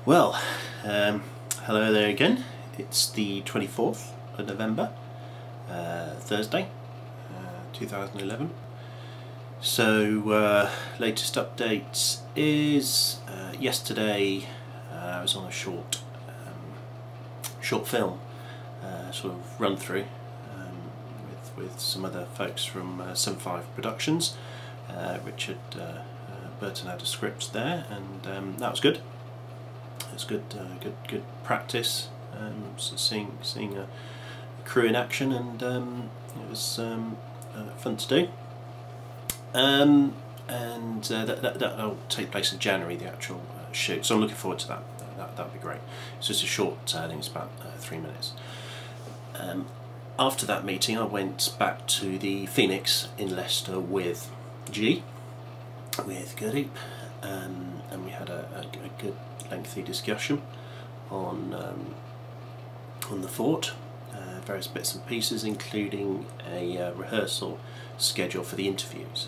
Well, hello there again. It's the 24th of November, Thursday, 2011. So, latest updates is yesterday I was on a short film, sort of run through with some other folks from TheFort Productions. Richard Burton had a script there, and that was good. It was good practice. So seeing a crew in action, and it was fun to do. That'll take place in January, the actual shoot. So I'm looking forward to that. That'll be great. It's just a short. I think it's about 3 minutes. After that meeting, I went back to the Phoenix in Leicester with Gurdeep, and we had a good lengthy discussion on TheFort, various bits and pieces, including a rehearsal schedule for the interviews,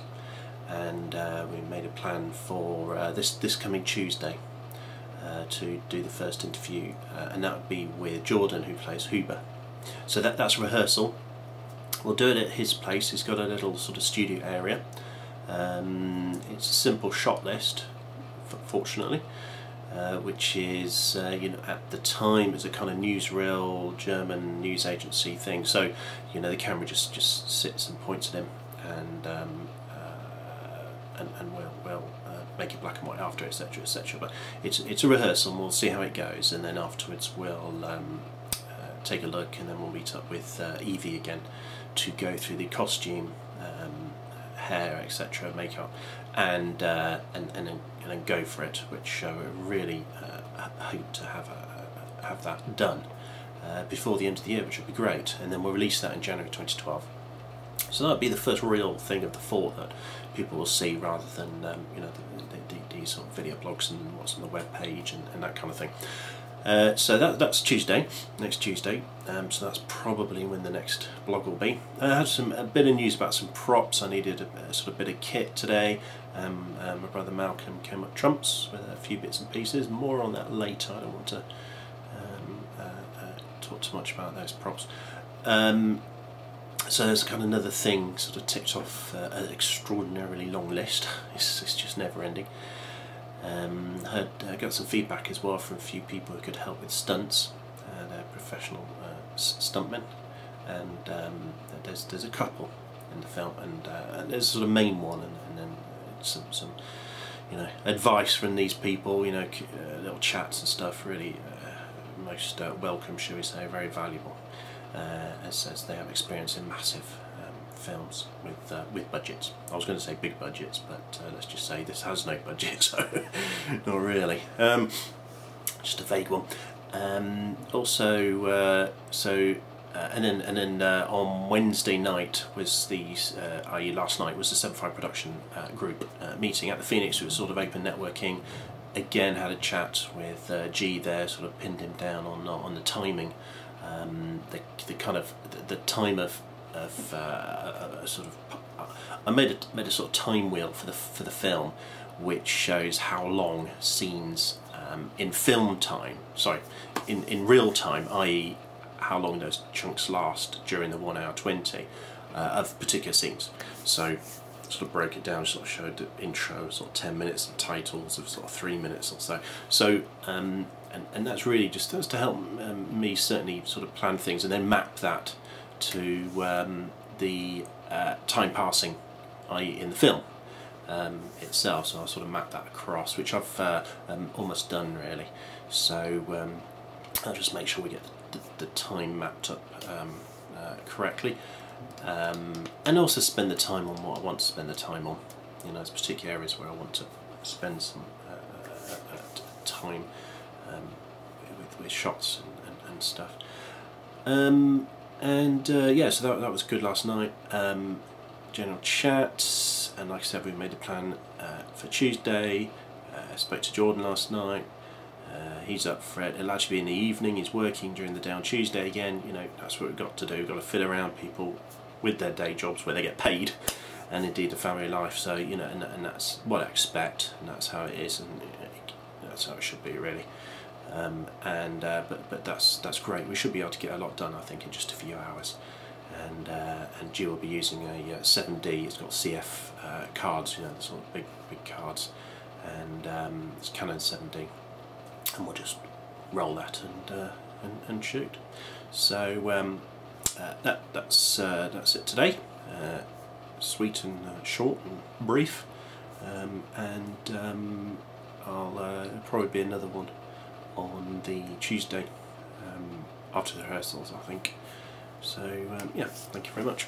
and we made a plan for this coming Tuesday to do the first interview, and that would be with Jordan, who plays Huber. So that's rehearsal. We'll do it at his place. He's got a little sort of studio area. It's a simple shot list, fortunately, which is at the time it's a kind of newsreel German news agency thing. So the camera just sits and points at him, and we'll make it black and white after, etc., etc. But it's a rehearsal, and we'll see how it goes, and then afterwards we'll take a look, and then we'll meet up with Evie again to go through the costume, hair, etc., makeup, and then go for it, which I really hope to have that done before the end of the year, which would be great, and then we'll release that in January 2012. So that'll be the first real thing of TheFort that people will see, rather than these sort of video blogs and what's on the web page and that kind of thing. So that's Tuesday, next Tuesday. So that's probably when the next blog will be. I had a bit of news about some props. I needed a sort of bit of kit today. My brother Malcolm came up trumps with a few bits and pieces. More on that later. I don't want to talk too much about those props. So there's kind of another thing sort of ticked off an extraordinarily long list. It's just never ending. I got some feedback as well from a few people who could help with stunts. They're professional stuntmen, and there's a couple in the film, and there's a sort of main one, and then some advice from these people, little chats and stuff. Really most welcome, shall we say, very valuable, as they have experience in massive films with budgets. I was going to say big budgets, but let's just say this has no budget, so not really. Just a vague one. Also, and then on Wednesday night was i.e. last night, was the TheFort Production group meeting at the Phoenix. It was sort of open networking. Again, had a chat with G there, sort of pinned him down on the timing, the kind of the time of sort of, I made a sort of time wheel for the film, which shows how long scenes in film time, sorry, in real time, i.e. how long those chunks last during the 1 hour 20 of particular scenes. So sort of broke it down, sort of showed the intro, sort of 10 minutes, and titles of sort of 3 minutes or so. So and that's really just to help me certainly sort of plan things, and then map that to the time passing, i.e. in the film itself. So I'll sort of map that across, which I've almost done really. So I'll just make sure we get the time mapped up correctly, and also spend the time on what I want to spend the time on. There's particular areas where I want to spend some time with shots and stuff. Yeah, so that was good last night. General chat, and like I said, we made a plan for Tuesday. I spoke to Jordan last night. He's up for it. It'll actually be in the evening. He's working during the day on Tuesday again. That's what we've got to do. We've got to fit around people with their day jobs where they get paid, and indeed the family life. So and that's what I expect, and that's how it is, and that's how it should be really. But that's great. We should be able to get a lot done, I think, in just a few hours. And G will be using a 7D. It's got CF cards, the sort of big cards, and it's Canon 7D, and we'll just roll that and shoot. So that's it today. Sweet and short and brief, and I'll probably be another one on the Tuesday after the rehearsals, I think. So yeah, thank you very much.